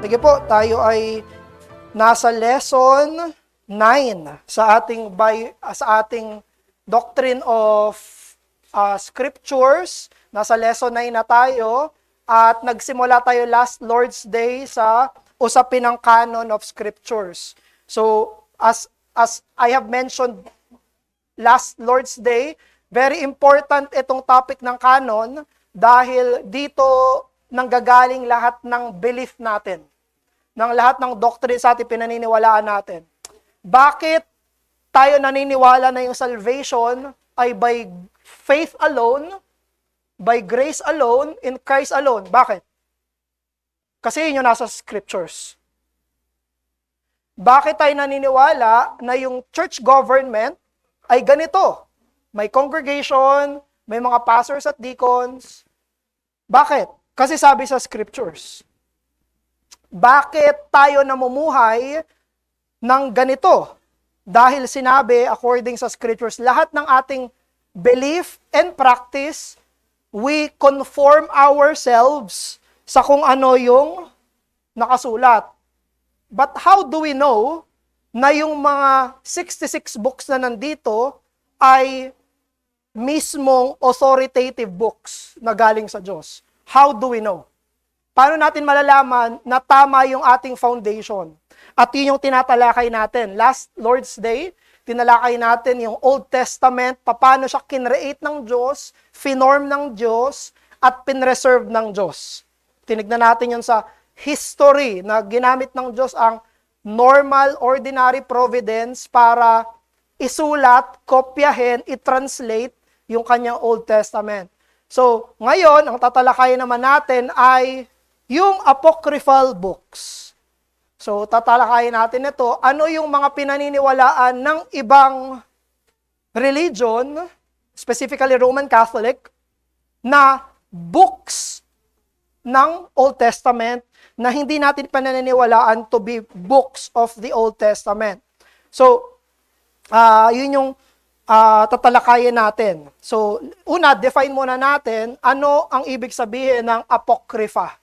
Sige po, tayo ay nasa lesson 9 sa ating Doctrine of Scriptures. Nasa lesson 9 na tayo at nagsimula tayo last Lord's Day sa usapin ng canon of Scriptures. So, as I have mentioned last Lord's Day, very important itong topic ng canon dahil dito nanggagaling lahat ng belief natin, ng lahat ng doctrine sa ating pinaniniwalaan natin. Bakit tayo naniniwala na yung salvation ay by faith alone, by grace alone, in Christ alone? Bakit? Kasi yun yung nasa scriptures. Bakit tayo naniniwala na yung church government ay ganito? May congregation, may mga pastors at deacons. Bakit? Kasi sabi sa scriptures. Bakit tayo namumuhay ng ganito? Dahil sinabi, according sa scriptures, lahat ng ating belief and practice, we conform ourselves sa kung ano yung nakasulat. But how do we know na yung mga 66 books na nandito ay mismong authoritative books na galing sa Diyos? How do we know? Paano natin malalaman na tama yung ating foundation? At yun yung tinatalakay natin. Last Lord's Day, tinalakay natin yung Old Testament, paano siya kinreate ng Diyos, finorm ng Diyos, at pinreserve ng Diyos. Tinignan natin yun sa history na ginamit ng Diyos ang normal, ordinary providence para isulat, kopyahin, i-translate yung kanyang Old Testament. So, ngayon, ang tatalakayin naman natin ay yung apocryphal books. So, tatalakayin natin ito. Ano yung mga pinaniniwalaan ng ibang religion, specifically Roman Catholic, na books ng Old Testament na hindi natin pananiniwalaan to be books of the Old Testament. So, yun yung tatalakayin natin. So, una, define muna natin ano ang ibig sabihin ng apocrypha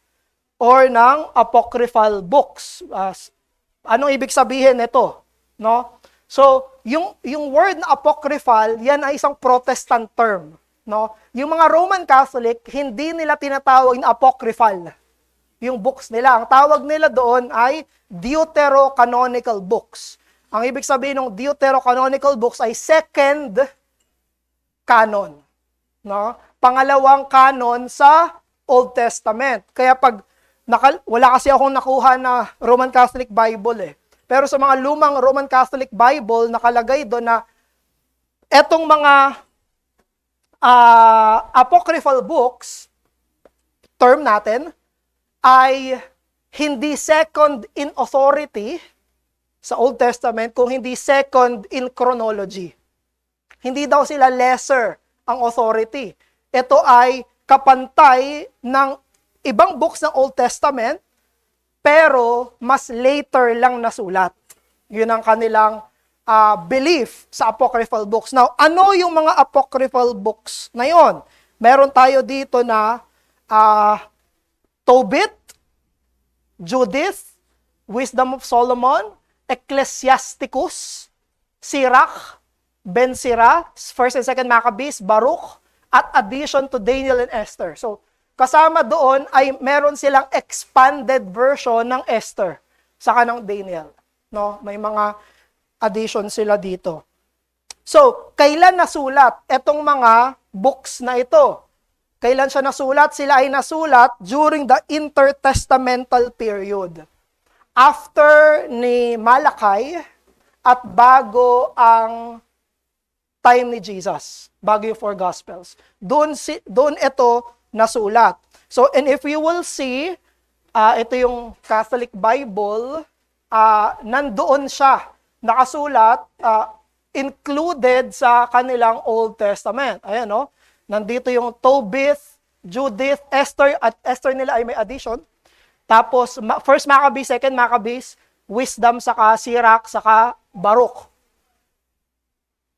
or ng apocryphal books. Anong ibig sabihin nito? No? So, yung word na apocryphal, yan ay isang Protestant term. No? Yung mga Roman Catholic, hindi nila tinatawag na apocryphal yung books nila. Ang tawag nila doon ay deuterocanonical books. Ang ibig sabihin ng deuterocanonical books ay second canon. No? Pangalawang canon sa Old Testament. Kaya pag wala kasi akong nakuha na Roman Catholic Bible eh. Pero sa mga lumang Roman Catholic Bible, nakalagay doon na etong mga apocryphal books, term natin, ay hindi second in authority sa Old Testament, kung hindi second in chronology. Hindi daw sila lesser ang authority. Ito ay kapantay ng ibang books ng Old Testament, pero mas later lang nasulat. Yun ang kanilang belief sa apocryphal books. Now, ano yung mga apocryphal books na yon? Meron tayo dito na Tobit, Judith, Wisdom of Solomon, Ecclesiasticus, Sirach, Ben Sira, 1st and 2nd Maccabees, Baruch, at addition to Daniel and Esther. So, kasama doon ay meron silang expanded version ng Esther saka ng Daniel. No? May mga addition sila dito. So, kailan nasulat etong mga books na ito? Kailan siya nasulat? Sila ay nasulat during the intertestamental period. After ni Malachi at bago ang time ni Jesus, bago yung 4 Gospels. Doon ito nasulat. So, and if you will see, ito yung Catholic Bible, nandoon siya, nakasulat, included sa kanilang Old Testament. Ayan, no? Nandito yung Tobit, Judith, Esther, at Esther nila ay may addition. Tapos, 1st Maccabees, 2nd Maccabees, Wisdom, saka Sirach, saka Baruch.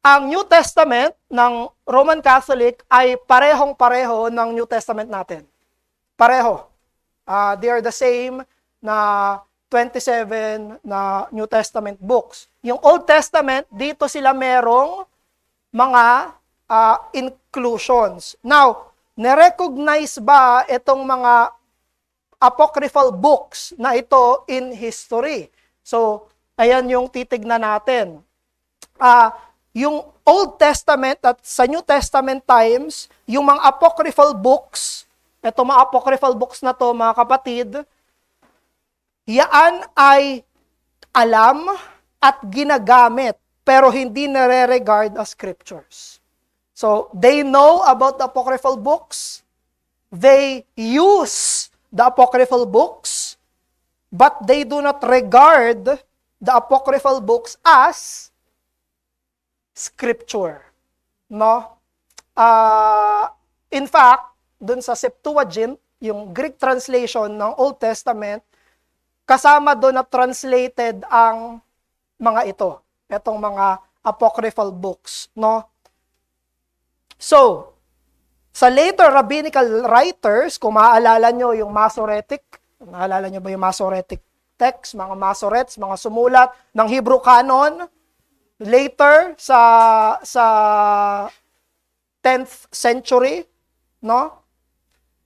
Ang New Testament ng Roman Catholic ay parehong-pareho ng New Testament natin. Pareho. They are the same na 27 na New Testament books. Yung Old Testament, dito sila merong mga inclusions. Now, na-recognize ba itong mga apocryphal books na ito in history? So, ayan yung titignan natin. Yung Old Testament at sa New Testament times, yung mga apocryphal books, itong mga apocryphal books na to, mga kapatid, yaan ay alam at ginagamit, pero hindi nare-regard as scriptures. So, they know about the apocryphal books, they use the apocryphal books, but they do not regard the apocryphal books as scripture. No? In fact, dun sa Septuagint, yung Greek translation ng Old Testament, kasama doon na translated ang mga ito, itong mga apocryphal books, no? So, sa later rabbinical writers, kung maaalala nyo yung Masoretic, naalala nyo ba yung Masoretic text, mga Masorets, mga sumulat ng Hebrew canon, later sa 10th century, no?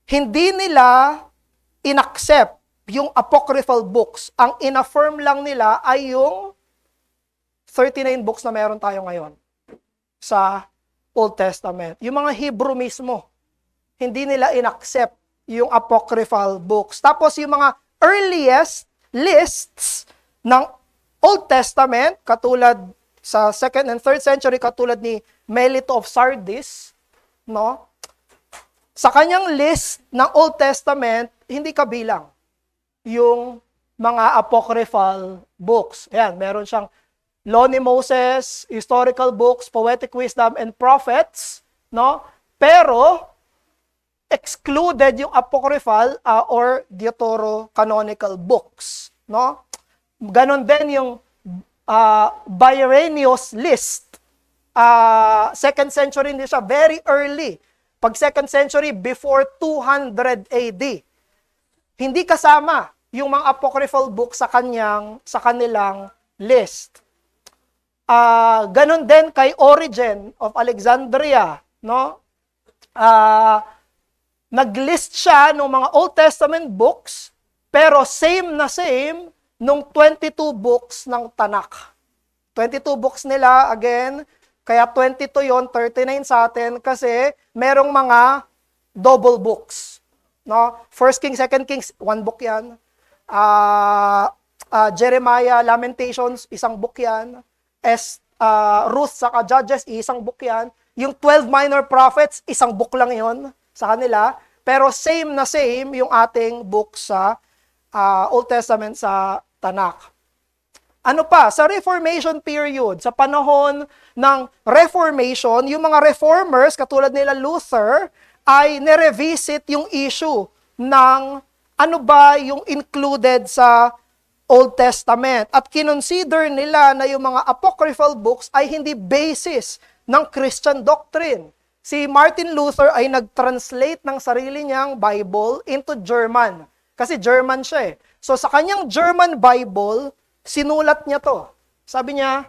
Hindi nila inaccept yung apocryphal books. Ang inaffirm lang nila ay yung 39 books na meron tayo ngayon sa Old Testament. Yung mga Hebrew mismo, hindi nila inaccept yung apocryphal books. Tapos yung mga earliest lists ng Old Testament, katulad sa 2nd and 3rd century, katulad ni Melito of Sardis, no? Sa kanyang list ng Old Testament, hindi kabilang yung mga apocryphal books. Ayan, meron siyang Law ni Moses, historical books, poetic wisdom, and prophets, no? Pero, excluded yung apocryphal or deuterocanonical books, no? Ganon din yung Byreneus list. 2nd century, hindi siya, very early. Pag 2nd century, before 200 AD. Hindi kasama yung mga apocryphal books sa kanilang list. Ganon din kay Origen of Alexandria, no? Nag-list siya ng mga Old Testament books, pero same nung 22 books ng Tanakh. 22 books nila, again, kaya 22 yon, 39 sa atin, kasi merong mga double books. No? 1 Kings, 2 Kings, one book yan. Jeremiah, Lamentations, isang book yan. Ruth, saka Judges, isang book yan. Yung 12 minor prophets, isang book lang yon sa kanila. Pero same yung ating book sa Old Testament sa Tanakh. Ano pa? Sa Reformation period, sa panahon ng Reformation, yung mga reformers, katulad nila Luther, ay nirevisit yung issue ng ano ba yung included sa Old Testament. At kinonsider nila na yung mga apocryphal books ay hindi basis ng Christian doctrine. Si Martin Luther ay nag-translate ng sarili niyang Bible into German. Kasi German siya eh. So sa kanyang German Bible, sinulat niya to. Sabi niya,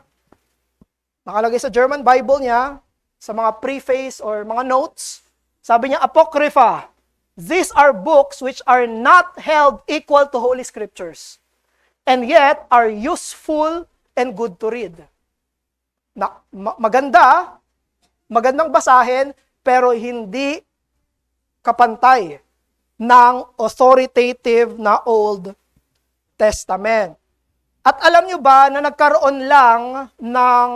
nakalagay sa German Bible niya, sa mga preface or mga notes, sabi niya, Apocrypha, these are books which are not held equal to Holy Scriptures, and yet are useful and good to read. Magandang basahin, pero hindi kapantay ng authoritative na Old Testament. At alam nyo ba na nagkaroon lang ng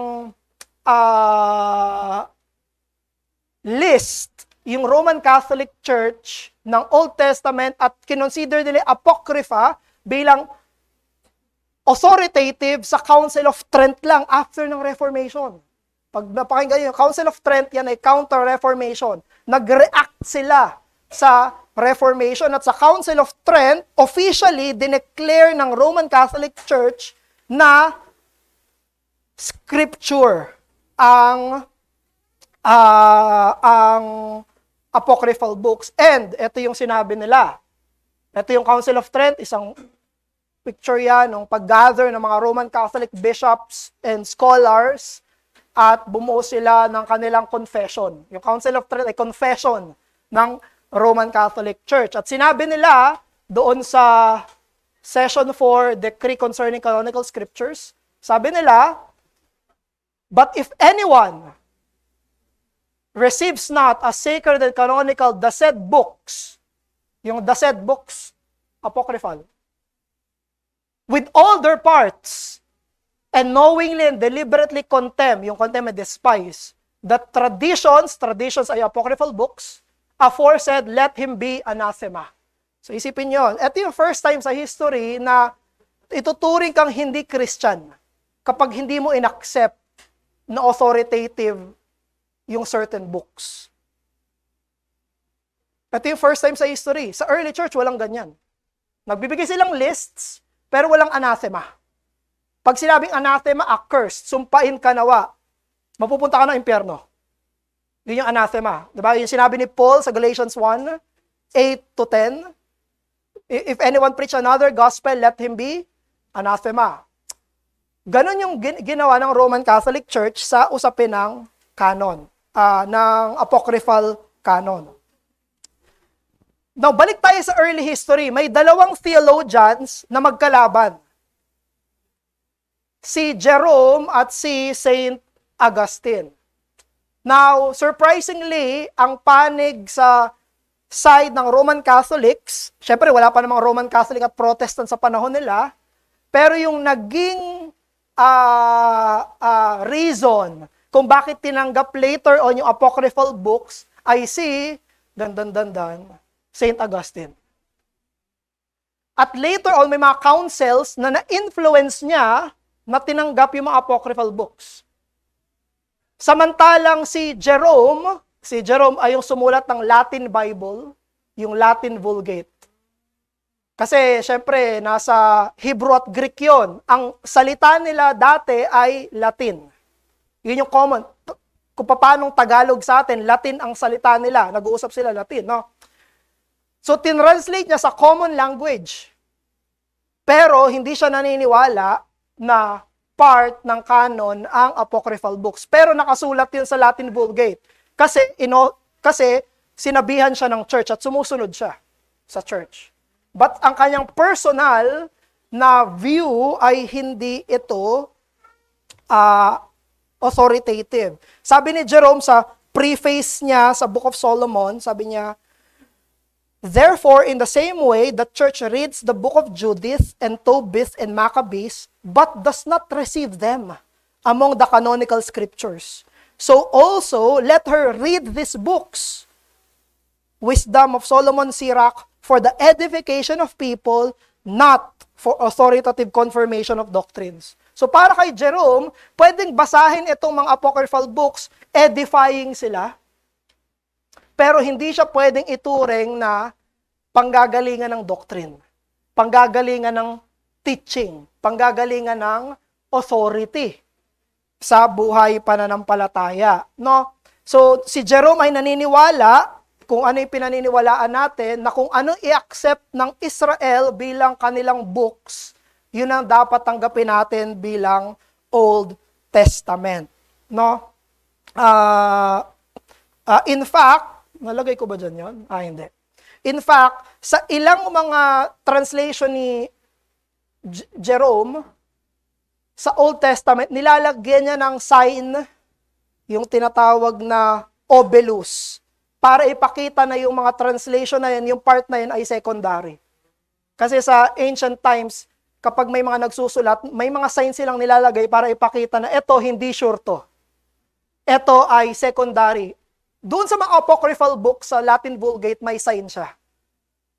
list yung Roman Catholic Church ng Old Testament at kinonsider nila Apocrypha bilang authoritative sa Council of Trent lang after ng Reformation. Pag napakinggan yung Council of Trent, yan ay counter-reformation. Nag-react sila sa Reformation at sa Council of Trent, officially dineclare ng Roman Catholic Church na Scripture ang apocryphal books. And ito yung sinabi nila. Ito yung Council of Trent, isang picture yan ng pag-gather ng mga Roman Catholic bishops and scholars at bumuo sila ng kanilang confession. Yung Council of Trent ay confession ng Roman Catholic Church. At sinabi nila doon sa Session 4, Decree Concerning Canonical Scriptures, sabi nila, "But if anyone receives not as sacred and canonical the said books," yung the said books, apocryphal, "with all their parts, and knowingly and deliberately contemn," yung contemn and despise, "the traditions ay apocryphal books, aforesaid, let him be anathema." So isipin nyo, ito yung first time sa history na ituturing kang hindi Christian kapag hindi mo inaccept na authoritative yung certain books. Ito yung first time sa history. Sa early church, walang ganyan. Nagbibigay silang lists, pero walang anathema. Pag sinabing anathema, accursed, sumpain ka nawa, mapupunta ka ng impyerno. Yun yung anathema. Diba? Yung sinabi ni Paul sa Galatians 1, 8-10, "If anyone preach another gospel, let him be anathema." Ganon yung ginawa ng Roman Catholic Church sa usapin ng canon, ng apocryphal canon. Now, balik tayo sa early history. May dalawang theologians na magkalaban. Si Jerome at si Saint Augustine. Now, surprisingly, ang panig sa side ng Roman Catholics, syempre wala pa namang Roman Catholic at Protestant sa panahon nila, pero yung naging reason kung bakit tinanggap later on yung apocryphal books ay si Saint Augustine. At later on, may mga councils na na-influence niya na tinanggap yung mga apocryphal books. Samantalang si Jerome ay yung sumulat ng Latin Bible, yung Latin Vulgate. Kasi, syempre, nasa Hebrew at Greek yun. Ang salita nila dati ay Latin. Yun yung common. Kung paanong Tagalog sa atin, Latin ang salita nila. Nag-uusap sila Latin, no? So, tinranslate niya sa common language. Pero, hindi siya naniniwala na part ng canon ang apocryphal books. Pero, nakasulat yun sa Latin Vulgate. Kasi sinabihan siya ng church at sumusunod siya sa church. But ang kanyang personal na view ay hindi ito authoritative. Sabi ni Jerome sa preface niya sa Book of Solomon, sabi niya, "Therefore, in the same way, the church reads the book of Judith and Tobit and Maccabees, but does not receive them among the canonical scriptures. So also, let her read these books, Wisdom of Solomon, Sirach, for the edification of people, not for authoritative confirmation of doctrines." So para kay Jerome, pwedeng basahin itong mga apocryphal books, edifying sila, pero hindi siya pwedeng ituring na panggagalingan ng doctrine, panggagalingan ng teaching, panggagalingan ng authority sa buhay pananampalataya, no? So, si Jerome ay naniniwala, kung ano yung pinaniniwalaan natin, na kung ano i-accept ng Israel bilang kanilang books, yun ang dapat tanggapin natin bilang Old Testament, no? In fact, nalagay ko ba dyan yun? Hindi. In fact, sa ilang mga translation ni Jerome, sa Old Testament, nilalagyan niya ng sign, yung tinatawag na obelus, para ipakita na yung mga translation na yan, yung part na yan ay secondary. Kasi sa ancient times, kapag may mga nagsusulat, may mga signs silang nilalagay para ipakita na ito, hindi sure to. Ito ay secondary. Doon sa mga apocryphal books sa Latin Vulgate, may sign siya.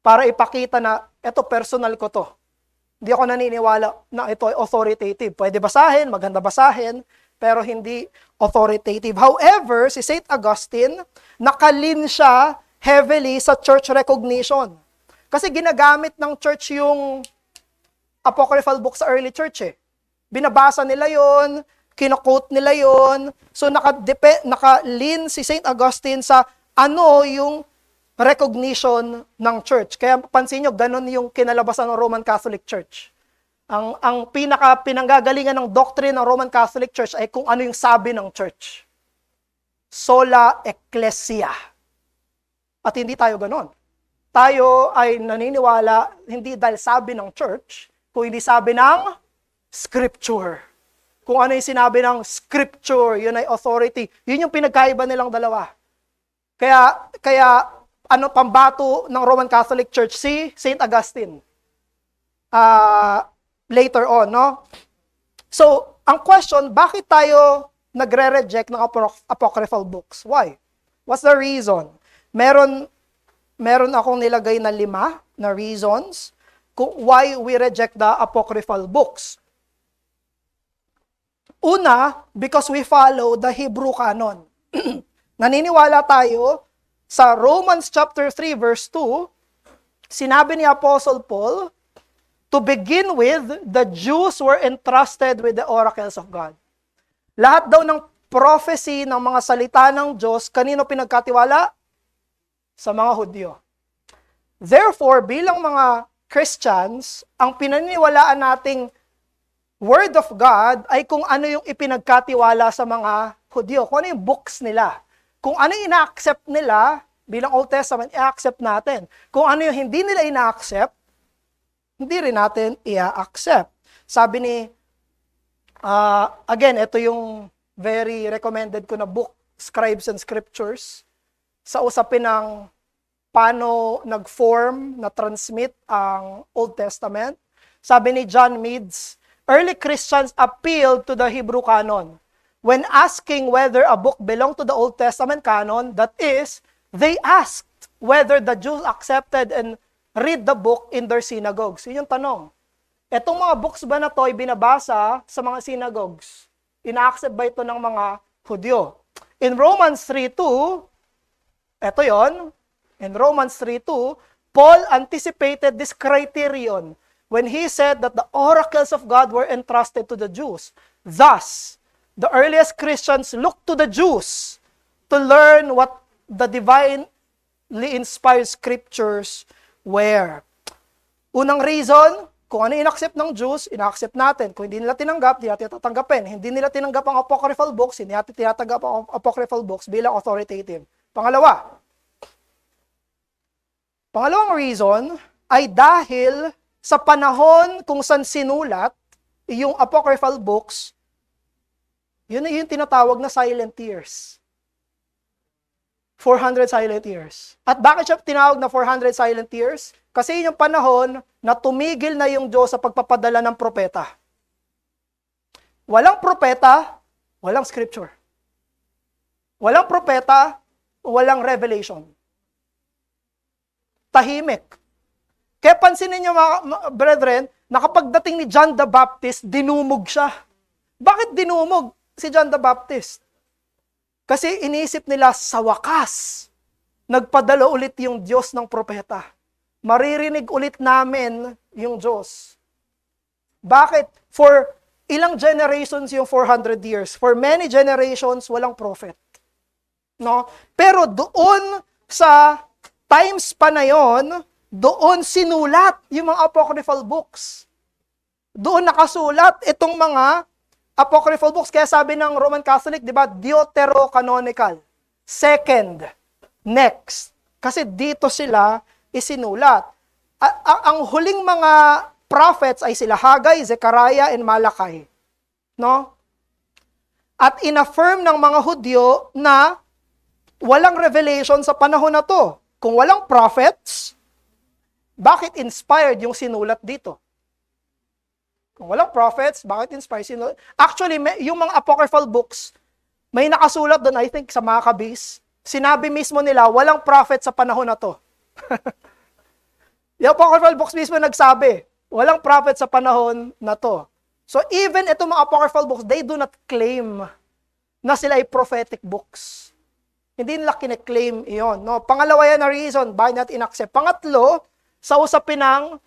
Para ipakita na, ito personal ko to. Hindi ako naniniwala na ito ay authoritative. Pwede basahin, maganda basahin, pero hindi authoritative. However, si St. Augustine, nakalin siya heavily sa church recognition. Kasi ginagamit ng church yung apocryphal book sa early church eh. Binabasa nila yon, kino-quote nila yon. So nakalin si St. Augustine sa ano yung recognition ng church. Kaya pansin nyo, ganun yung kinalabasan ng Roman Catholic Church. Ang pinanggagalingan ng doctrine ng Roman Catholic Church ay kung ano yung sabi ng church. Sola Ecclesia. At hindi tayo ganon. Tayo ay naniniwala hindi dahil sabi ng church, kung hindi sabi ng Scripture. Kung ano yung sinabi ng Scripture, yun ay authority. Yun yung pinagkaiba nilang dalawa. Kaya pambato ng Roman Catholic Church si St. Augustine. Later on, no? So, ang question, bakit tayo nagre-reject ng apocryphal books? Why? What's the reason? Meron akong nilagay na 5 na reasons kung why we reject the apocryphal books. Una, because we follow the Hebrew canon. Naniniwala tayo sa Romans chapter 3 verse 2, sinabi ni Apostle Paul, to begin with, the Jews were entrusted with the oracles of God. Lahat daw ng prophecy ng mga salita ng Diyos, kanino pinagkatiwala? Sa mga Hudyo. Therefore, bilang mga Christians, ang pinaniniwalaan nating Word of God ay kung ano yung ipinagkatiwala sa mga Hudyo, kung ano yung books nila. Kung ano yung ina-accept nila, bilang Old Testament, i-accept natin. Kung ano yung hindi nila ina-accept, hindi rin natin i-accept. Sabi ni, again, ito yung very recommended ko na book, Scribes and Scriptures, sa usapin ng paano nag-form, na-transmit ang Old Testament. Sabi ni John Meads, early Christians appealed to the Hebrew canon. When asking whether a book belonged to the Old Testament canon, that is, they asked whether the Jews accepted and read the book in their synagogues. Yun yung tanong. Etong mga books ba na to ay binabasa sa mga synagogues? Ina-accept ba ito ng mga Hudyo? In Romans 3:2, eto yon. In Romans 3:2, Paul anticipated this criterion when he said that the oracles of God were entrusted to the Jews. Thus, the earliest Christians looked to the Jews to learn what the divinely inspired scriptures were. Unang reason, kung ano in-accept ng Jews, in-accept natin. Kung hindi nila tinanggap, hindi natin tatanggapin. Hindi nila tinanggap ang apocryphal books, hindi natin tinatanggap ang apocryphal books bilang authoritative. Pangalawang reason ay dahil sa panahon kung saan sinulat yung apocryphal books, yun ay yung tinatawag na silent years. 400 silent years. At bakit siya tinawag na 400 silent years? Kasi yun yung panahon na tumigil na yung Diyos sa pagpapadala ng propeta. Walang propeta, walang scripture. Walang propeta, walang revelation. Tahimik. Kaya pansinin niyo mga brethren, na kapag dating ni John the Baptist, dinumog siya. Bakit dinumog si John the Baptist? Kasi iniisip nila sa wakas, nagpadala ulit yung Diyos ng propeta. Maririnig ulit namin yung Diyos. Bakit? For ilang generations yung 400 years? For many generations, walang prophet. No? Pero doon sa times pa na yon, doon sinulat yung mga apocryphal books. Doon nakasulat itong mga apocryphal books. Kaya sabi ng Roman Catholic, di ba, deuterocanonical. Second, next. Kasi dito sila isinulat. Ang huling mga prophets ay sila Haggai, Zechariah, and Malachi. No? At inaffirm ng mga Hudyo na walang revelation sa panahon na to. Kung walang prophets, bakit inspired yung sinulat dito? Kung walang prophets, bakit inspired sinulat? Actually, yung mga apocryphal books, may nakasulat doon, I think, sa Maccabees. Sinabi mismo nila, walang prophet sa panahon na to. Yung apocryphal books mismo nagsabi, walang prophet sa panahon na to. So even itong mga apocryphal books, they do not claim na sila ay prophetic books. Hindi nila kine-claim iyon. No? Pangalawa yan na reason, bakit natin in-accept. Pangatlo, sa usapin ng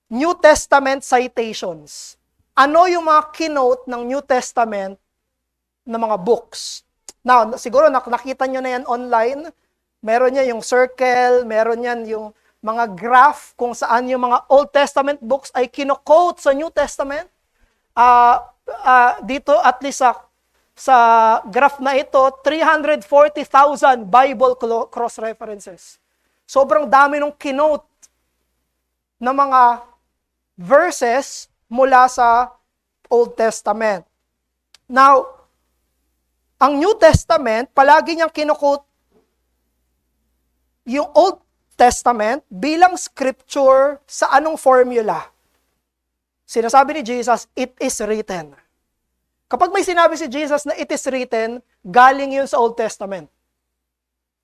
New Testament citations. Ano yung mga keynote ng New Testament na mga books? Now, siguro nakita nyo na yan online. Meron yan yung circle, meron yan yung mga graph kung saan yung mga Old Testament books ay kino-quote sa New Testament. Dito at least sa graph na ito, 340,000 Bible cross-references. Sobrang dami nung kinote na mga verses mula sa Old Testament. Now, ang New Testament, palagi niyang kino-quote yung Old Testament bilang scripture sa anong formula? Sinasabi ni Jesus, it is written. Kapag may sinabi si Jesus na it is written, galing yun sa Old Testament.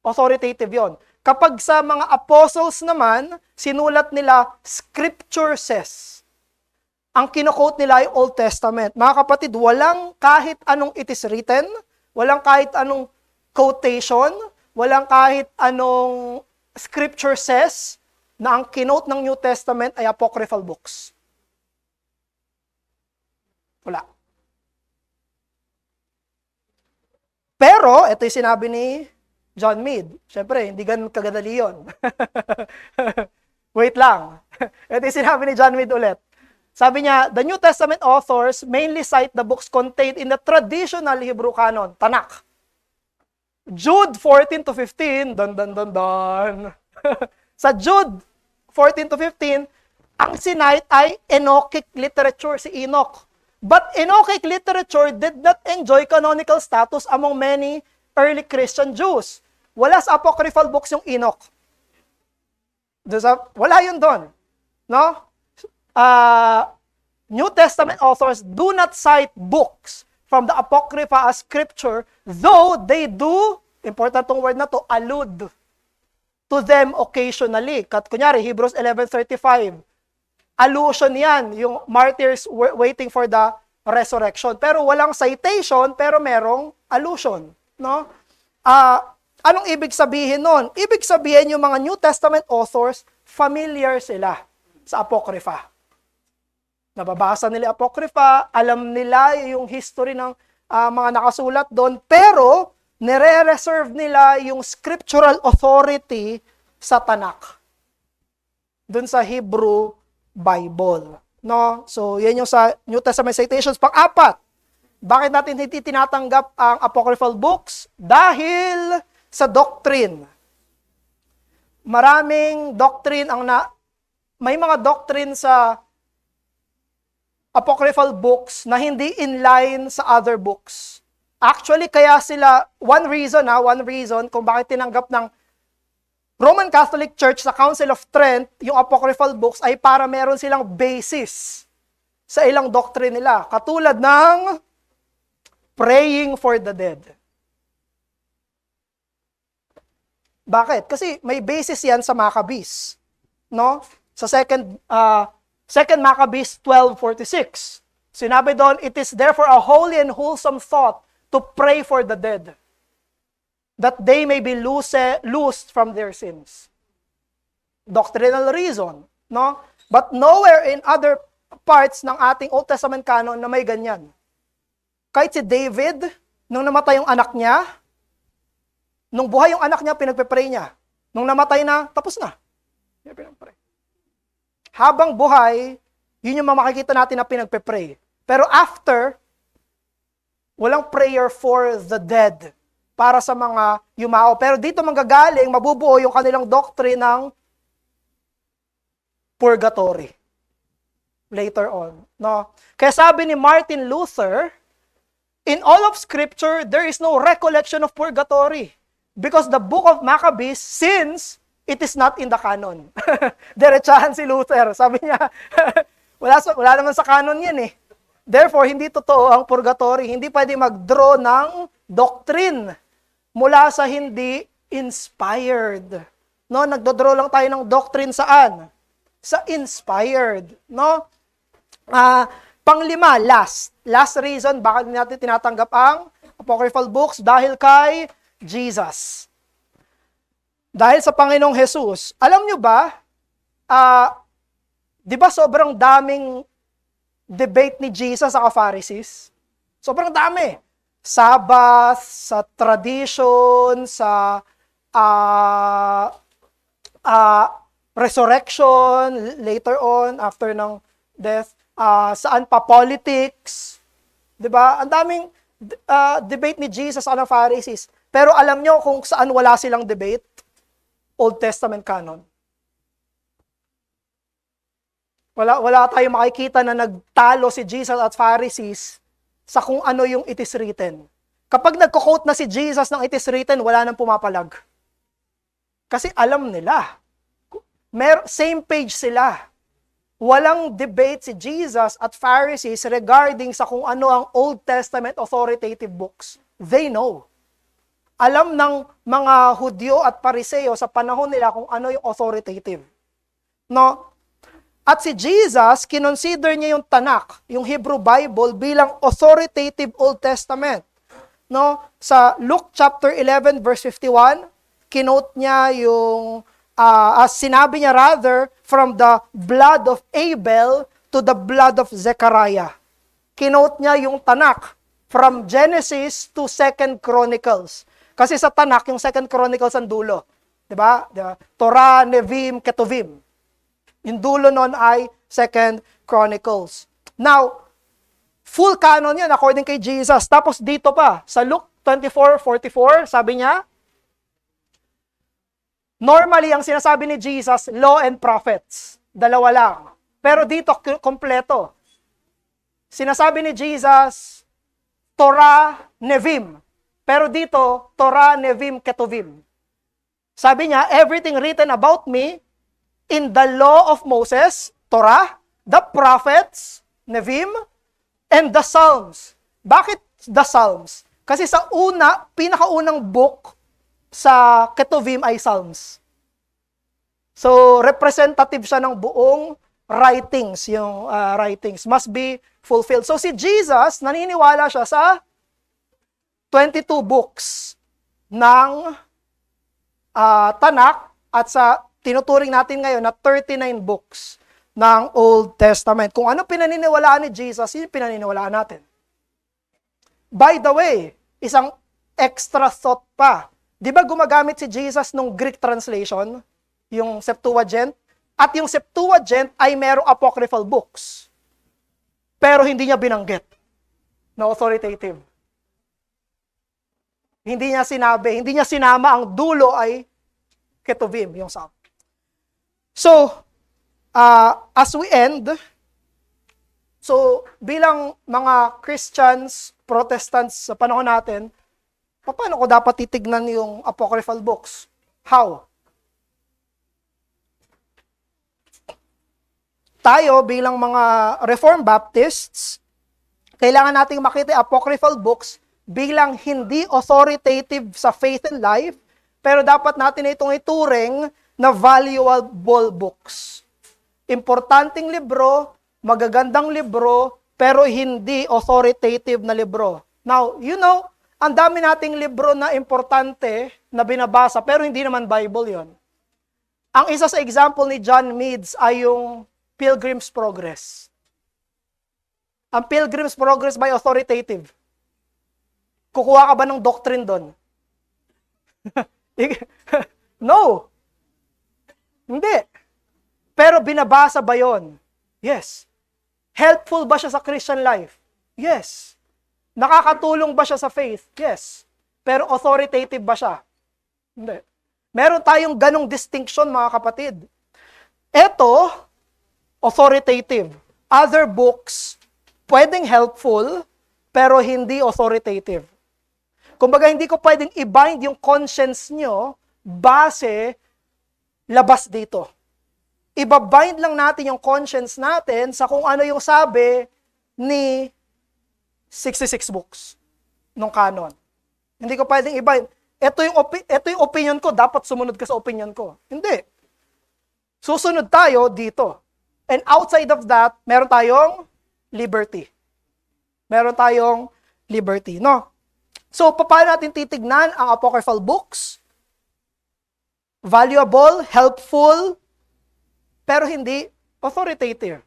Authoritative yun. Kapag sa mga apostles naman, sinulat nila, scripture says. Ang kino-quote nila ay Old Testament. Mga kapatid, walang kahit anong it is written, walang kahit anong quotation, walang kahit anong scripture says na ang kinote ng New Testament ay apocryphal books. Wala. Pero, ito yung sinabi ni John Mead. Siyempre, hindi ganun kagadali yun. Wait lang. Ito yung sinabi ni John Mead ulit. Sabi niya, the New Testament authors mainly cite the books contained in the traditional Hebrew canon, Tanakh. Jude 14 to 15, sa Jude 14 to 15, ang sinite ay Enochic literature, si Enoch. But Enochic literature did not enjoy canonical status among many early Christian Jews. Wala sa apocryphal books yung Enoch. Wala yun doon. No? New Testament authors do not cite books from the Apocrypha as scripture, though they do, important tong word na to, allude to them occasionally. Kunyari, Hebrews 11:35. Allusion yan, yung martyrs waiting for the resurrection. Pero walang citation, pero merong allusion. No? Anong ibig sabihin nun? Ibig sabihin yung mga New Testament authors, familiar sila sa Apocrypha. Nababasa nila Apocrypha, alam nila yung history ng mga nakasulat doon, pero nire-reserve nila yung scriptural authority sa Tanakh. Doon sa Hebrew Bible. No? So, yan yung sa New Testament citations. Pang-apat, bakit natin hindi tinatanggap ang apocryphal books? Dahil sa doctrine. Maraming doctrine may mga doctrine sa apocryphal books na hindi in line sa other books. Actually, kaya sila, one reason kung bakit tinanggap ng Roman Catholic Church sa Council of Trent, yung apocryphal books ay para meron silang basis sa ilang doctrine nila. Katulad ng praying for the dead. Bakit? Kasi may basis yan sa Maccabees. No? Sa second Maccabees 12:46. Sinabi doon, it is therefore a holy and wholesome thought to pray for the dead, that they may be loosed from their sins. Doctrinal reason, no? But nowhere in other parts ng ating Old Testament canon na may ganyan. Kahit si David, nung namatay yung anak niya, nung buhay yung anak niya, pinagpe-pray niya. Nung namatay na, tapos na. Pinagpe-pray. Habang buhay, yun yung makikita natin na pinagpe-pray. Pero after, walang prayer for the dead para sa mga yumao. Pero dito manggagaling, mabubuo yung kanilang doctrine ng purgatory. Later on. No? Kaya sabi ni Martin Luther, in all of Scripture, there is no recollection of purgatory. Because the book of Maccabees, since it is not in the canon. Diretsahan si Luther. Sabi niya, wala naman sa canon yan eh. Therefore, hindi totoo ang purgatory. Hindi pwede mag-draw ng doctrine mula sa hindi inspired. No, nagdo-draw lang tayo ng doctrine saan? Sa inspired, no? Panglima, last reason bakit natin tinatanggap ang apocryphal books dahil kay Jesus. Dahil sa Panginoong Jesus. Alam nyo ba, di ba sobrang daming debate ni Jesus sa Pharisees? Sobrang dami. Sabbath, sa tradition, sa resurrection, later on, after ng death, saan pa politics, di ba? Ang daming debate ni Jesus sa Pharisees. Pero alam nyo kung saan wala silang debate? Old Testament canon. Wala tayong makikita na nagtalo si Jesus at Pharisees sa kung ano yung it is written. Kapag nagko-quote na si Jesus ng it is written, wala nang pumapalag. Kasi alam nila. Same page sila. Walang debate si Jesus at Pharisees regarding sa kung ano ang Old Testament authoritative books. They know. Alam ng mga Hudyo at Pariseo sa panahon nila kung ano yung authoritative. No? At si Jesus, kinonsider niya yung Tanakh, yung Hebrew Bible, bilang authoritative Old Testament. No? Sa Luke chapter 11 verse 51, kinote niya yung, sinabi niya rather, from the blood of Abel to the blood of Zechariah. Kinote niya yung Tanakh, from Genesis to 2 Chronicles. Kasi sa Tanakh, yung 2 Chronicles ang dulo. Diba? Torah, Nevim, Ketuvim. Yung dulo nun ay 2 Chronicles. Now, full canon yan according kay Jesus. Tapos dito pa, sa Luke 24:44, sabi niya, normally, ang sinasabi ni Jesus, law and prophets. Dalawa lang. Pero dito, kompleto. Sinasabi ni Jesus, Torah, Nevim. Pero dito, Torah, Nevim, Ketuvim. Sabi niya, everything written about me in the law of Moses, Torah, the prophets, Nevim, and the Psalms. Bakit the Psalms? Kasi sa pinakaunang book sa Ketuvim ay Psalms. So, representative siya ng buong writings, yung writings must be fulfilled. So, si Jesus, naniniwala siya sa 22 books ng Tanakh at sa tinuturing natin ngayon na 39 books ng Old Testament. Kung ano pinaniniwalaan ni Jesus, yun pinaniniwalaan natin. By the way, isang extra thought pa. Di ba gumagamit si Jesus ng Greek translation, yung Septuagint? At yung Septuagint ay merong apocryphal books. Pero hindi niya binanggit na authoritative. Hindi niya sinama ang dulo ay Ketuvim, yung Psalm. So, as we end, so bilang mga Christians, Protestants sa panahon natin, paano ko dapat titignan yung apocryphal books? How? Tayo bilang mga Reformed Baptists, kailangan nating makita apocryphal books bilang hindi authoritative sa faith and life, pero dapat natin itong ituring na valuable books. Importanteng libro, magagandang libro, pero hindi authoritative na libro. Now, ang dami nating libro na importante na binabasa, pero hindi naman Bible yon. Ang isa sa example ni John Meads ay yung Pilgrim's Progress. Ang Pilgrim's Progress by authoritative. Kukuha ka ba ng doctrine doon? No. Hindi. Pero binabasa ba yon? Yes. Helpful ba siya sa Christian life? Yes. Nakakatulong ba siya sa faith? Yes. Pero authoritative ba siya? Hindi. Meron tayong ganong distinction, mga kapatid. Ito, authoritative. Other books, pwedeng helpful, pero hindi authoritative. Kumbaga, hindi ko pwedeng i-bind yung conscience nyo base labas dito. Ibabind lang natin yung conscience natin sa kung ano yung sabi ni 66 books ng canon. Hindi ko pwedeng i-bind. Ito yung opinion ko, dapat sumunod ka sa opinion ko. Hindi. Susunod tayo dito. And outside of that, meron tayong liberty. Meron tayong liberty, no? So, paano natin titignan ang apocryphal books? Valuable, helpful, pero hindi authoritative.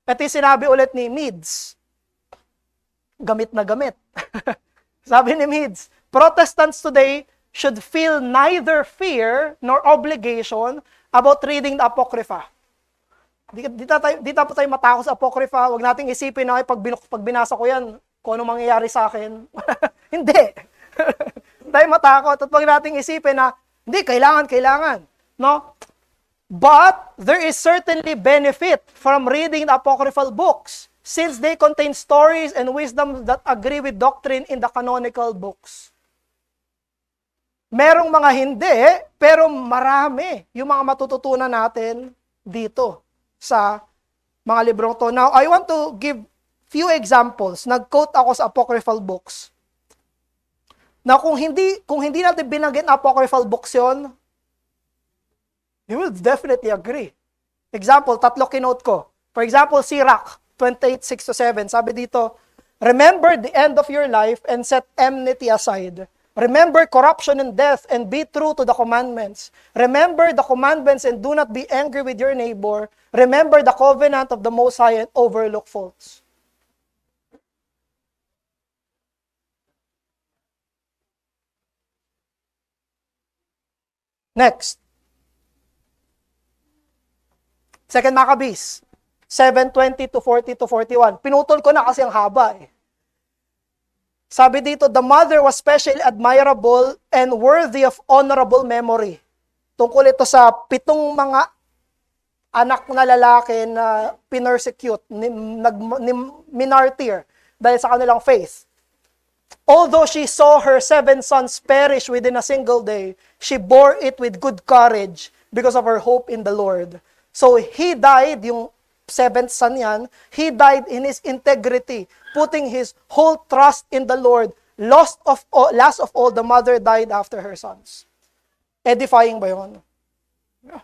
Ito yung sinabi ulit ni Meads. Gamit na gamit. Sabi ni Meads, Protestants today should feel neither fear nor obligation about reading the Apocrypha. Di tayo matakot sa Apocrypha. Huwag nating isipin na pag binasa ko yan, kung ano mangyayari sa akin. Hindi. Tayo matakot. At huwag nating isipin na, hindi, kailangan. No? But, there is certainly benefit from reading the Apocryphal books, since they contain stories and wisdom that agree with doctrine in the canonical books. Merong mga hindi, pero marami yung mga matututunan natin dito sa mga librong to. Now, I want to give few examples. Nag-quote ako sa apocryphal books. Now, kung hindi natin binanggit na apocryphal books yon, you will definitely agree. Example, 3 kinote ko. For example, Sirach 28:6-7. Sabi dito, remember the end of your life and set enmity aside. Remember corruption and death and be true to the commandments. Remember the commandments and do not be angry with your neighbor. Remember the covenant of the Most High and overlook faults. Next. 2 Maccabees 7:20-40-41. Pinutol ko na kasi ang haba eh. Sabi dito, the mother was specially admirable and worthy of honorable memory. Tungkol ito sa 7 mga anak na lalaki na pinersecute, minartyr dahil sa kanilang faith. Although she saw her 7 sons perish within a single day, she bore it with good courage because of her hope in the Lord. So he died, yung 7th son yan, he died in his integrity, putting his whole trust in the Lord. Last of all, the mother died after her sons. Edifying ba yun? Yeah.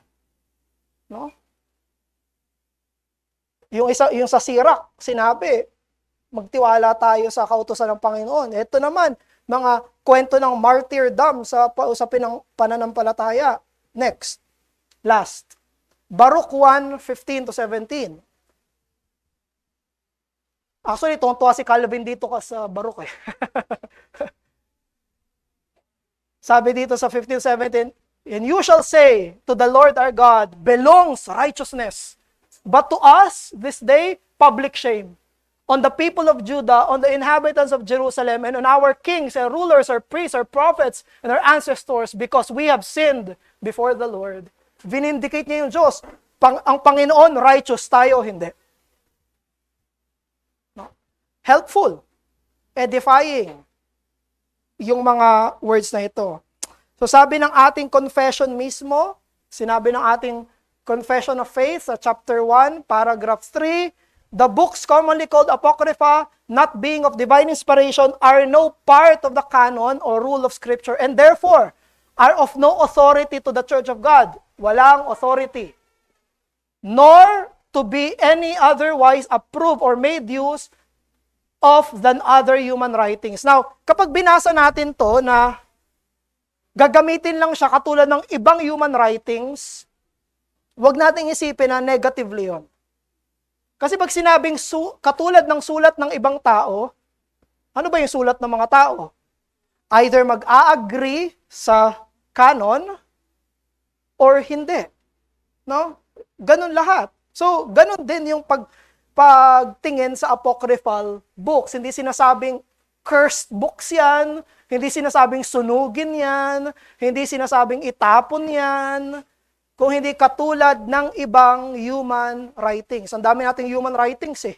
No? Yung sa Sirach, sinabi, magtiwala tayo sa kautusan ng Panginoon. Ito naman, mga kwento ng martyrdom sa usapin ng pananampalataya. Next. Last. Baruch 1:15-17. Actually, tuwa si Calvin dito sa Baruch eh. Sabi dito sa 15:17, and you shall say to the Lord our God, belongs righteousness, but to us this day public shame. On the people of Judah, on the inhabitants of Jerusalem, and on our kings and rulers, our priests, our prophets, and our ancestors, because we have sinned before the Lord. Vinindicate niya yung Diyos. Ang Panginoon, righteous tayo, hindi. No. Helpful. Edifying. Yung mga words na ito. So sabi ng ating confession mismo, sinabi ng ating Confession of Faith sa chapter 1, paragraph 3, the books commonly called Apocrypha, not being of divine inspiration, are no part of the canon or rule of Scripture, and therefore are of no authority to the Church of God. Walang authority. Nor to be any otherwise approved or made use of than other human writings. Now, kapag binasa natin to na gagamitin lang siya katulad ng ibang human writings, wag nating isipin na negatively yon. Kasi pag sinabing katulad ng sulat ng ibang tao, ano ba yung sulat ng mga tao? Either mag-a-agree sa canon or hindi. No? Ganun lahat. So, ganun din yung pagtingin sa apocryphal books. Hindi sinasabing cursed books yan, hindi sinasabing sunugin yan, hindi sinasabing itapon yan, kung hindi katulad ng ibang human writings. Ang dami nating human writings eh.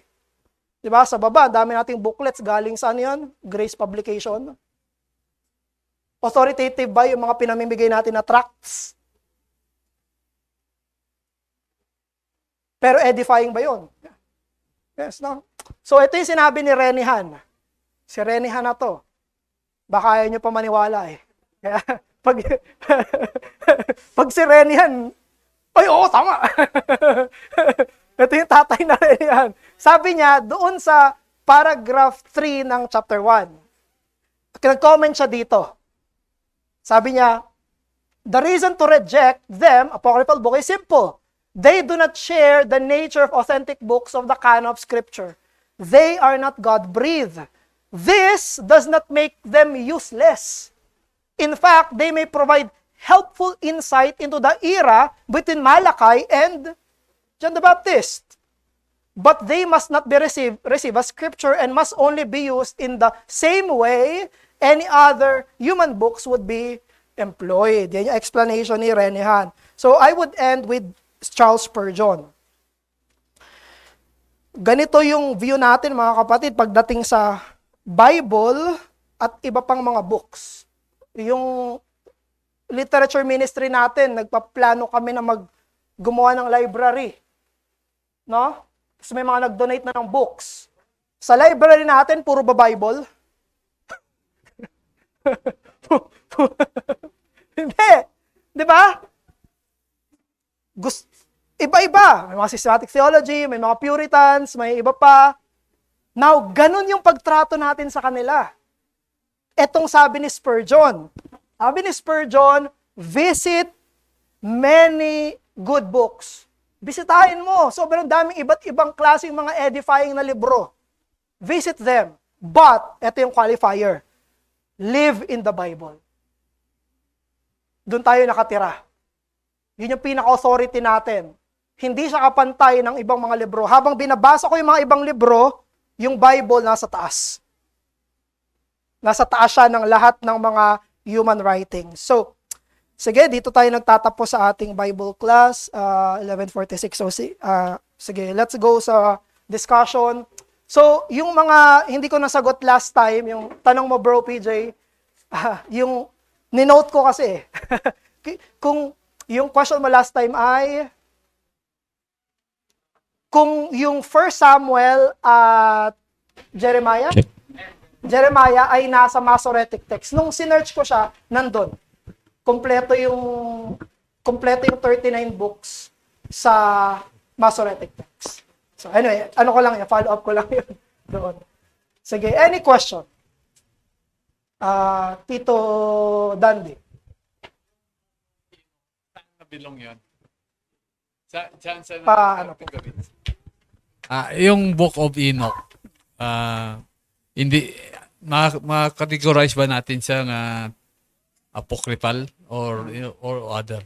Diba? Sa baba, ang dami nating booklets galing saan yan? Grace Publication. Authoritative ba yung mga pinamimigay natin na tracts? Pero edifying ba yun? Yes, no? So ito yung sinabi ni Renihan. Si Renihan na to. Baka ayaw nyo pa maniwala eh. Kaya, pag si Renihan, ay oo, tama. Ito yung tatay na Renihan. Sabi niya, doon sa paragraph 3 ng chapter 1, nag-comment siya dito. Sabi niya, the reason to reject them, apocryphal book, is simple. They do not share the nature of authentic books of the canon of Scripture. They are not God-breathed. This does not make them useless. In fact, they may provide helpful insight into the era between Malachi and John the Baptist. But they must not be received as scripture and must only be used in the same way any other human books would be employed. Yan yung explanation ni Renihan. So I would end with Charles Spurgeon. Ganito yung view natin, mga kapatid, pagdating sa Bible at iba pang mga books. Yung literature ministry natin, nagpaplano kami na gumawa ng library. No? Tapos may mga nag-donate na ng books. Sa library natin, puro ba Bible? Hindi. Di ba? Iba-iba. May mga systematic theology, may mga Puritans, may iba pa. Now, ganun yung pagtrato natin sa kanila. Etong sabi ni Spurgeon. Sabi ni Spurgeon, visit many good books. Bisitahin mo. Sobrang daming iba't ibang klaseng mga edifying na libro. Visit them. But, ito yung qualifier. Live in the Bible. Doon tayo nakatira. Yun yung pinaka-authority natin. Hindi siya kapantay ng ibang mga libro. Habang binabasa ko yung mga ibang libro, yung Bible nasa taas. Nasa taas siya ng lahat ng mga human writings. So, sige, dito tayo nagtatapos sa ating Bible class, 11:46. So, sige, let's go sa discussion. So, yung mga hindi ko nasagot last time, yung tanong mo, bro, PJ, yung ninote ko kasi. Kung yung question mo last time ay, kung yung 1 Samuel at Jeremiah? Jeremiah ay nasa Masoretic text. Nung sinearch ko siya, nandun. Kompleto yung 39 books sa Masoretic text. So anyway, ano ko lang yun, follow up ko lang yun doon. Sige, any question? Tito Dandy. Saan nabilong yun? Saan Ano po? Yung Book of Enoch, hindi, makategorize ba natin siya nga apocryphal or other?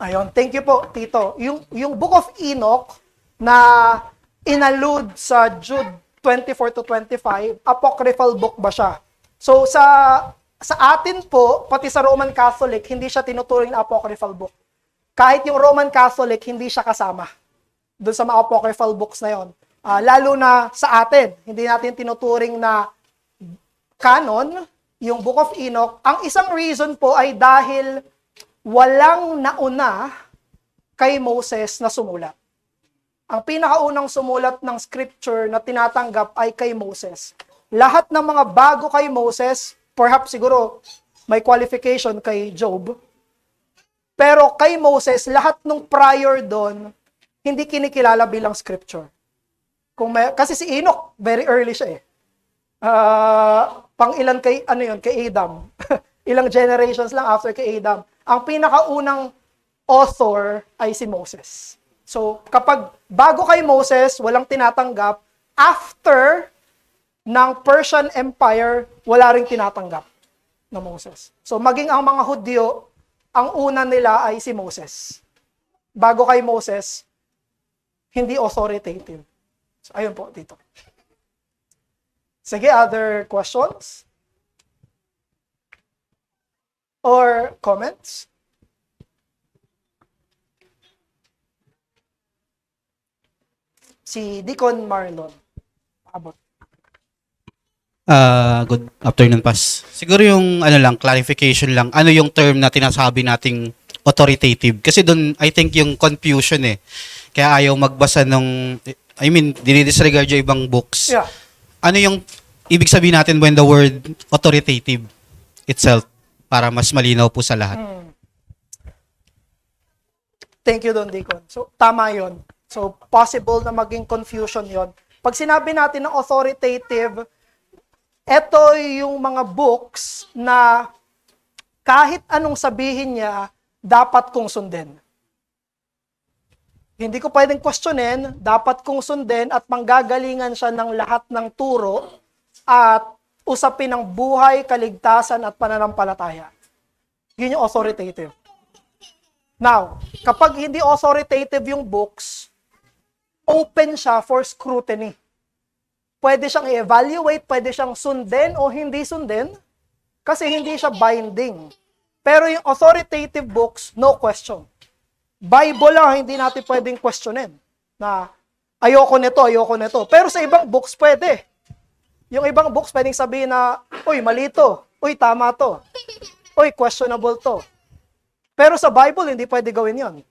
Ayun, thank you po, Tito. Yung Book of Enoch na inallude sa Jude 24 to 25, apocryphal book ba siya? So sa atin po, pati sa Roman Catholic, hindi siya tinuturing na apocryphal book. Kahit yung Roman Catholic, hindi siya kasama doon sa mga apocryphal books na yon. Lalo na sa atin, hindi natin tinuturing na canon, yung Book of Enoch. Ang isang reason po ay dahil walang nauna kay Moses na sumulat. Ang pinakaunang sumulat ng scripture na tinatanggap ay kay Moses. Lahat ng mga bago kay Moses, perhaps siguro may qualification kay Job, pero kay Moses, lahat ng prior doon, hindi kinikilala bilang scripture. Kasi si Enoch, very early siya eh. Pang ilan kay Adam. Ilang generations lang after kay Adam. Ang pinakaunang author ay si Moses. So, kapag bago kay Moses, walang tinatanggap, after ng Persian Empire, wala ring tinatanggap na Moses. So, maging ang mga Hudyo, ang una nila ay si Moses. Bago kay Moses, hindi authoritative. So, ayun po dito. Sige, other questions? Or comments? Si Deacon Marlon. Abot. Good afternoon, Pas. Siguro yung clarification lang. Ano yung term na tinasabi nating authoritative? Kasi doon, I think yung confusion eh. Kaya ayaw magbasa dinidisregard yung ibang books. Yeah. Ano yung ibig sabihin natin when the word authoritative itself para mas malinaw po sa lahat? Thank you, Don Deacon. So, tama yon. So, possible na maging confusion yon. Pag sinabi natin na authoritative, ito yung mga books na kahit anong sabihin niya, dapat kong sundin. Hindi ko pwedeng questionin, dapat kong sundin at manggagalingan siya ng lahat ng turo at usapin ng buhay, kaligtasan at pananampalataya. Yun yung authoritative. Now, kapag hindi authoritative yung books, open siya for scrutiny. Pwede siyang i-evaluate, pwede siyang sundin o hindi sundin, kasi hindi siya binding. Pero yung authoritative books, no question. Bible lang, hindi natin pwedeng questionin na ayoko nito. Pero sa ibang books, pwede. Yung ibang books, pwedeng sabihin na, uy, mali to. Uy, tama to. Uy, questionable to. Pero sa Bible, hindi pwede gawin yon.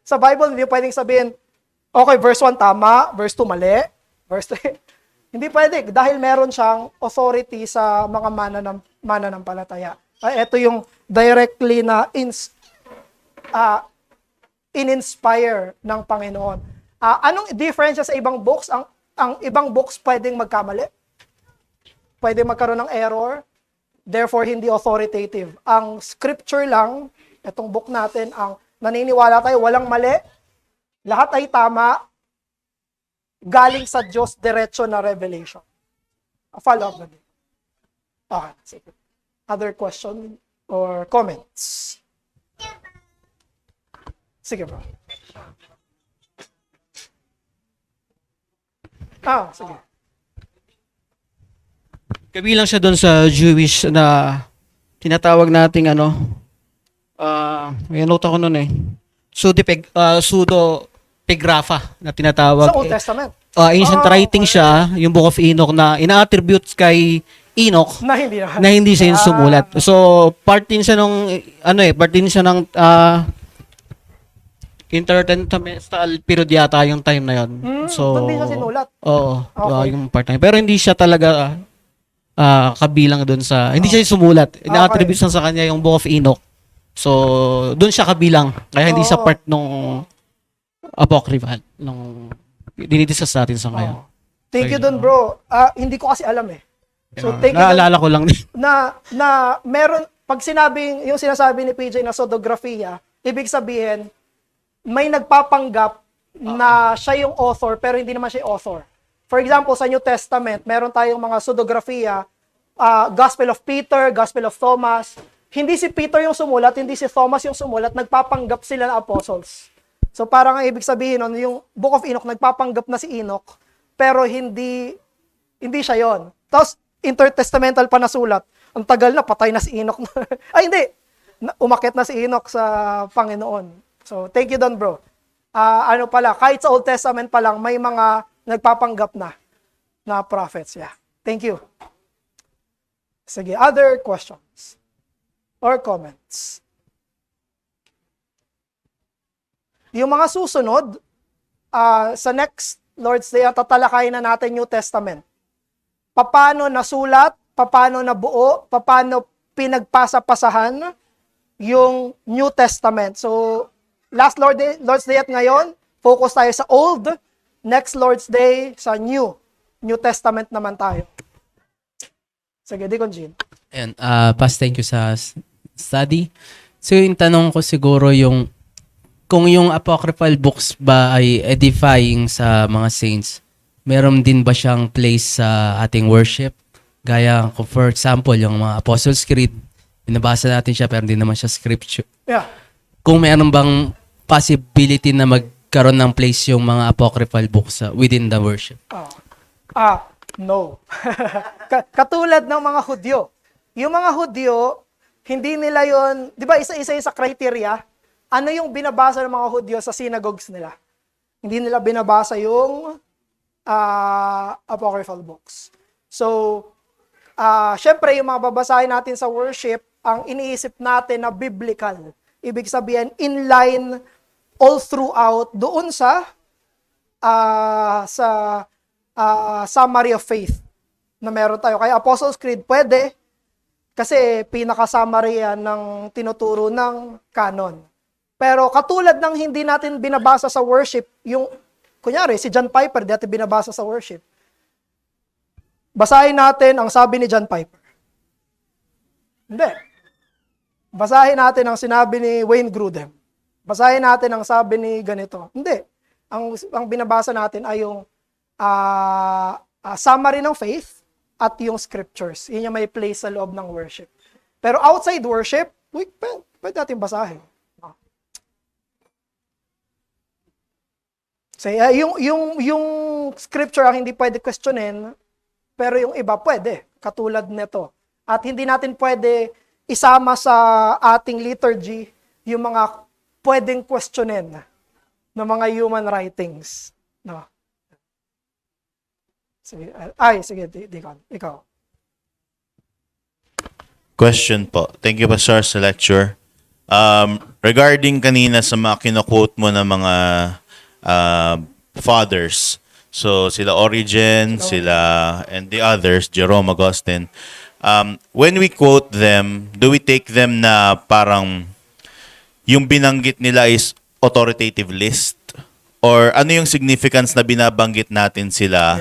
Sa Bible, hindi pwedeng sabihin, okay, verse 1 tama, verse 2 mali, verse 3. Hindi pwede dahil meron siyang authority sa mga mananampalataya. Ito yung directly na in-inspire ng Panginoon. Anong difference sa ibang books? Ang ibang books pwedeng magkamali. Pwede magkaroon ng error. Therefore, hindi authoritative. Ang scripture lang, itong book natin, ang naniniwala tayo, walang mali. Lahat ay tama. Galing sa Diyos, diretso na revelation. A follow-up na din. Okay, sige. Other question or comments? Sige, bro. Sige. Kabilang siya doon sa Jewish na tinatawag nating may note ako noon pseudepigrapha na tinatawag. Sa Old Testament. Ancient writing siya, yung Book of Enoch na ina-attribute kay Enoch Na hindi na. na hindi siya yung sumulat. So, part din siya ng intertestamental period yata yung time na yon. So, Doon din siya sinulat. Oo, Okay. yung part na yun. Pero hindi siya talaga kabilang doon sa, hindi siya yung sumulat. Ina-attribute lang sa kanya yung Book of Enoch. So, doon siya kabilang. Kaya hindi siya part nung apocryphal, nung dinidiscuss natin sa ngayon. Thank you dun, bro. Hindi ko kasi alam eh. So, thank you dun, Naalala ko lang din. na meron, pag sinabing, yung sinasabi ni PJ na sodografiya, ibig sabihin, may nagpapanggap na siya yung author, pero hindi naman siya yung author. For example, sa New Testament, meron tayong mga sodografiya, Gospel of Peter, Gospel of Thomas. Hindi si Peter yung sumulat, hindi si Thomas yung sumulat, nagpapanggap sila na apostles. So parang ang ibig sabihin nun, yung Book of Enoch, nagpapanggap na si Enoch, pero hindi siya yon. Tapos, intertestamental pa nasulat. Ang tagal na, patay na si Enoch. Ay, hindi. Umakyat na si Enoch sa Panginoon. So, thank you don, bro. Kahit sa Old Testament pa lang, may mga nagpapanggap na prophets. Yeah. Thank you. Sige, other questions or comments? Yung mga susunod, sa next Lord's Day, tatalakayin na natin New Testament. Paano nasulat, paano nabuo, paano pinagpasa-pasahan yung New Testament. So, last Lord's Day at ngayon, focus tayo sa Old. Next Lord's Day, sa New Testament naman tayo. Sige, Deacon Jean. Ayan, Pas, thank you sa study. So, yung tanong ko siguro kung yung apocryphal books ba ay edifying sa mga saints, meron din ba siyang place sa ating worship? Gaya, kung for example, yung mga Apostles' Creed, binabasa natin siya pero hindi naman siya scripture. Yeah. Kung meron bang possibility na magkaroon ng place yung mga apocryphal books within the worship? No. Katulad ng mga Hudyo. Yung mga Hudyo, hindi nila yon, di ba isa-isa sa criteria, ano yung binabasa ng mga Hudyo sa synagogues nila? Hindi nila binabasa yung apocryphal books. So, syempre, yung mga babasahin natin sa worship, ang iniisip natin na biblical. Ibig sabihin, in line all throughout doon sa summary of faith na meron tayo. Kaya Apostles' Creed pwede kasi pinaka-summary yan ng tinuturo ng canon. Pero katulad ng hindi natin binabasa sa worship, yung, kunyari, si John Piper, dati binabasa sa worship. Basahin natin ang sabi ni John Piper. Hindi. Basahin natin ang sinabi ni Wayne Grudem. Basahin natin ang sabi ni ganito. Hindi. Ang binabasa natin ay yung summary ng faith at yung scriptures. Yun yung may place sa loob ng worship. Pero outside worship, Pwede natin basahin. So, yung scripture ang hindi pwede questionin, pero yung iba pwede, katulad nito. At hindi natin pwede isama sa ating liturgy yung mga pwedeng questionin ng mga human writings. No? Sige, sige, ikaw. Question po. Thank you, Pastor, sa lecture. Regarding kanina sa mga kino-quote mo ng mga fathers, so sila Origen, and the others, Jerome, Augustine, when we quote them, do we take them na parang yung binanggit nila is authoritative list? Or ano yung significance na binabanggit natin sila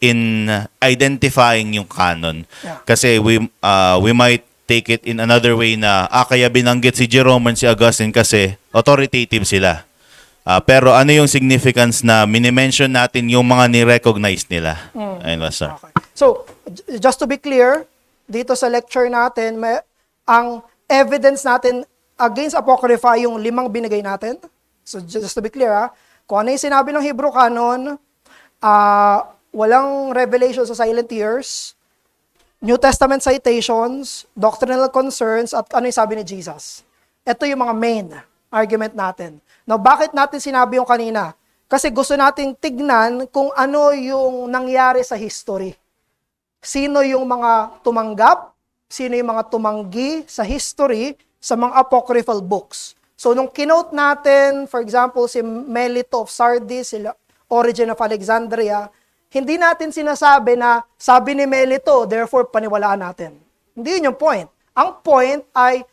in identifying yung canon? Yeah. Kasi we might take it in another way na kaya binanggit si Jerome and si Augustine kasi authoritative sila. Pero ano yung significance na minimension natin yung mga ni-recognize nila? Ayun, Pastor. Okay. So, just to be clear, dito sa lecture natin, ang evidence natin against Apocrypha yung 5 binigay natin. So, just to be clear, kung ano yung sinabi ng Hebrew Canon, walang revelation sa silent ears, New Testament citations, doctrinal concerns, at ano yung sabi ni Jesus. Ito yung mga main argument natin. Now, bakit natin sinabi yung kanina? Kasi gusto nating tignan kung ano yung nangyari sa history. Sino yung mga tumanggap, sino yung mga tumanggi sa history sa mga apocryphal books. So, nung kinote natin, for example, si Melito of Sardis, si Origen of Alexandria, hindi natin sinasabi na sabi ni Melito, therefore paniwalaan natin. Hindi yun yung point. Ang point ay,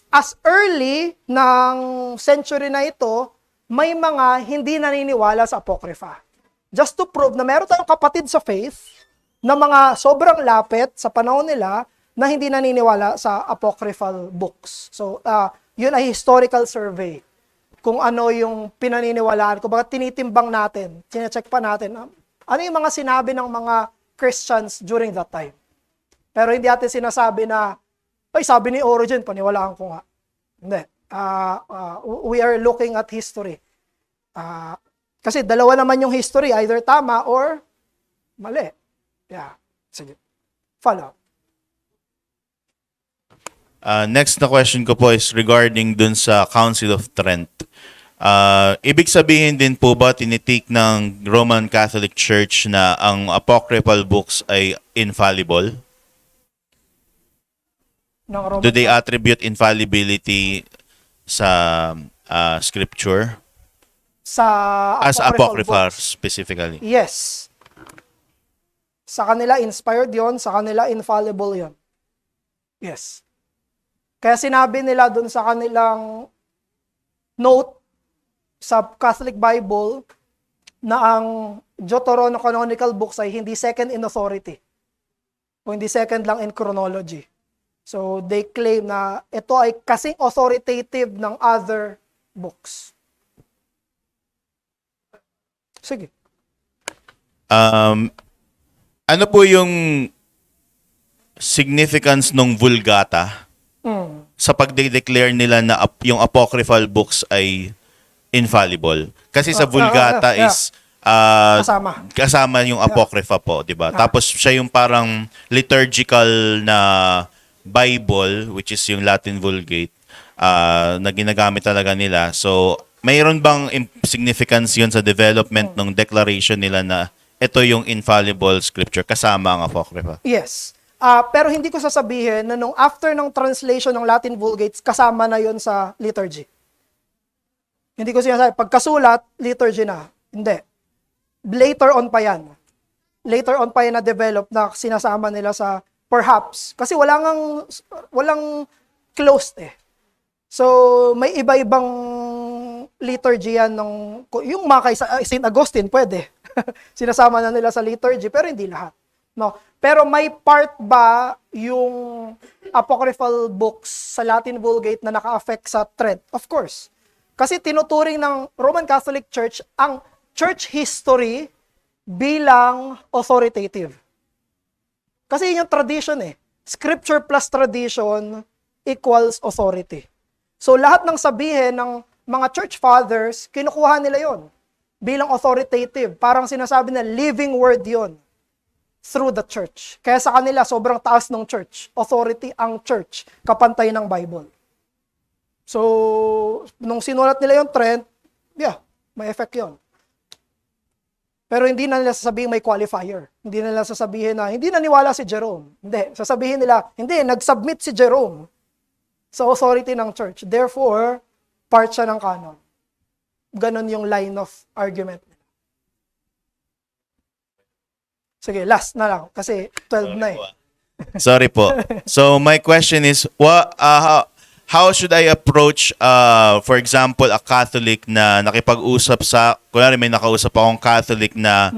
as early ng century na ito, may mga hindi naniniwala sa Apocrypha. Just to prove na meron tayong kapatid sa faith, na mga sobrang lapit sa panahon nila, na hindi naniniwala sa apocryphal books. So, yun ay historical survey. Kung ano yung pinaniniwalaan, kung bakit tinitimbang natin, chinecheck pa natin, ano yung mga sinabi ng mga Christians during that time. Pero hindi natin sinasabi na, ay, sabi ni Origen, paniwalaan ko nga. Hindi. We are looking at history. Kasi dalawa naman yung history, either tama or mali. Yeah. Sige. Follow. Next na question ko po is regarding dun sa Council of Trent. Ibig sabihin din po ba tinitik ng Roman Catholic Church na ang apocryphal books ay infallible? Do they attribute infallibility sa scripture? Sa As apocryphal books? specifically? Yes. Sa kanila inspired yon, sa kanila infallible yon. Yes. Kaya sinabi nila dun sa kanilang note sa Catholic Bible na ang Deuterocanonical books ay hindi second in authority o hindi second lang in chronology. So they claim na ito ay kasing authoritative ng other books. Sige. Ano po yung significance ng Vulgata sa pagde-declare nila na yung apocryphal books ay infallible? Kasi sa Vulgata is kasama yung apocrypha po, 'di ba? Tapos siya yung parang liturgical na Bible, which is yung Latin Vulgate, na ginagamit talaga nila. So, mayroon bang significance yun sa development ng declaration nila na ito yung infallible scripture kasama ang apocrypha? Yes. Pero hindi ko sasabihin na nung after ng translation ng Latin Vulgate, kasama na yon sa liturgy. Hindi ko sinasabi, pagkasulat, liturgy na. Hindi. Later on pa yan. Later on pa yan na-develop na sinasama nila sa perhaps. Kasi walang closed eh. So, may iba-ibang liturgy yan yung mga kay St. Augustine, pwede. Sinasama na nila sa liturgy, pero hindi lahat. No. Pero may part ba yung apocryphal books sa Latin Vulgate na naka-affect sa Trent? Of course. Kasi tinuturing ng Roman Catholic Church ang church history bilang authoritative. Kasi yun yung tradition eh. Scripture plus tradition equals authority. So lahat ng sabihin ng mga church fathers, kinukuha nila yon bilang authoritative. Parang sinasabi na living word yon through the church. Kaya sa kanila, sobrang taas ng church. Authority ang church, kapantay ng Bible. So, nung sinulat nila yung trend, yeah, may effect yon. Pero hindi na nila sasabihin may qualifier. Hindi na nila sasabihin na, hindi naniwala si Jerome. Hindi. Sasabihin nila, hindi, nag-submit si Jerome sa authority ng church. Therefore, part siya ng canon. Ganon yung line of argument nila. Sige, last na lang. Kasi 12 na eh. Sorry po. So my question is, how should I approach, for example, a Catholic na nakipag-usap sa, kunwari may nakausap akong Catholic na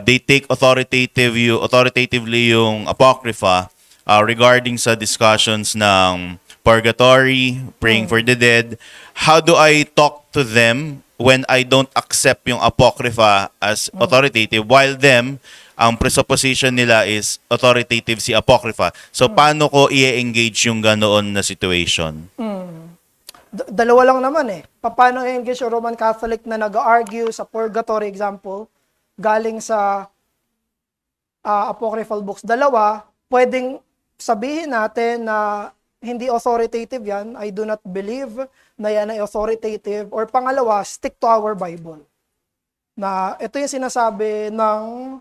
they take authoritatively yung Apocrypha regarding sa discussions ng purgatory, praying for the dead. How do I talk to them when I don't accept yung Apocrypha as authoritative, while them, ang presupposition nila is authoritative si Apocrypha. So, paano ko i-engage yung ganoon na situation? Dalawa lang naman eh. Paano i-engage yung Roman Catholic na nag-argue sa purgatory example, galing sa apocryphal books? Dalawa, pwedeng sabihin natin na hindi authoritative yan. I do not believe na yan ay authoritative. Or pangalawa, stick to our Bible. Na ito yung sinasabi ng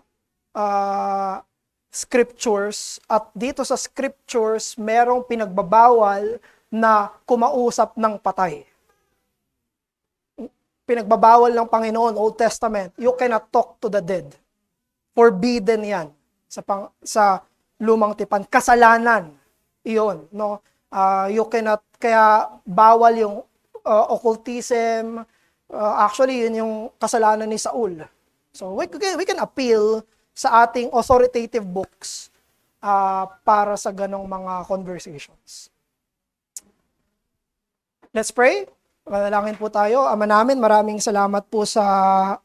scriptures, at dito sa scriptures merong pinagbabawal na kumausap ng patay. Pinagbabawal ng Panginoon, Old Testament, you cannot talk to the dead. Forbidden yan sa lumang tipan. Kasalanan iyon, no? You cannot, kaya bawal yung occultism. Actually, yun yung kasalanan ni Saul. So we can appeal sa ating authoritative books para sa ganong mga conversations. Let's pray. Manalangin po tayo. Ama namin, maraming salamat po sa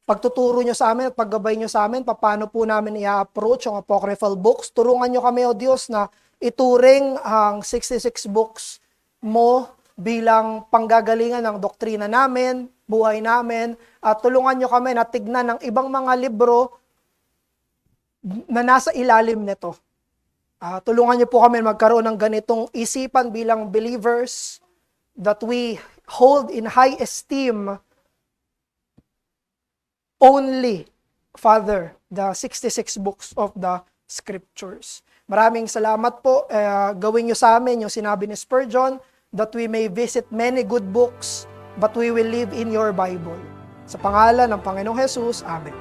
pagtuturo nyo sa amin at paggabay nyo sa amin. Paano po namin i-approach yung apocryphal books. Turungan nyo kami, O Diyos, na ituring ang 66 books mo bilang panggagalingan ng doktrina namin, buhay namin, at tulungan nyo kami na tignan ng ibang mga libro na nasa ilalim nito. Tulungan nyo po kami magkaroon ng ganitong isipan bilang believers, that we hold in high esteem only, Father, the 66 books of the Scriptures. Maraming salamat po. Gawin nyo sa amin yung sinabi ni Spurgeon, that we may visit many good books, but we will live in your Bible. Sa pangalan ng Panginoong Jesus, Amen.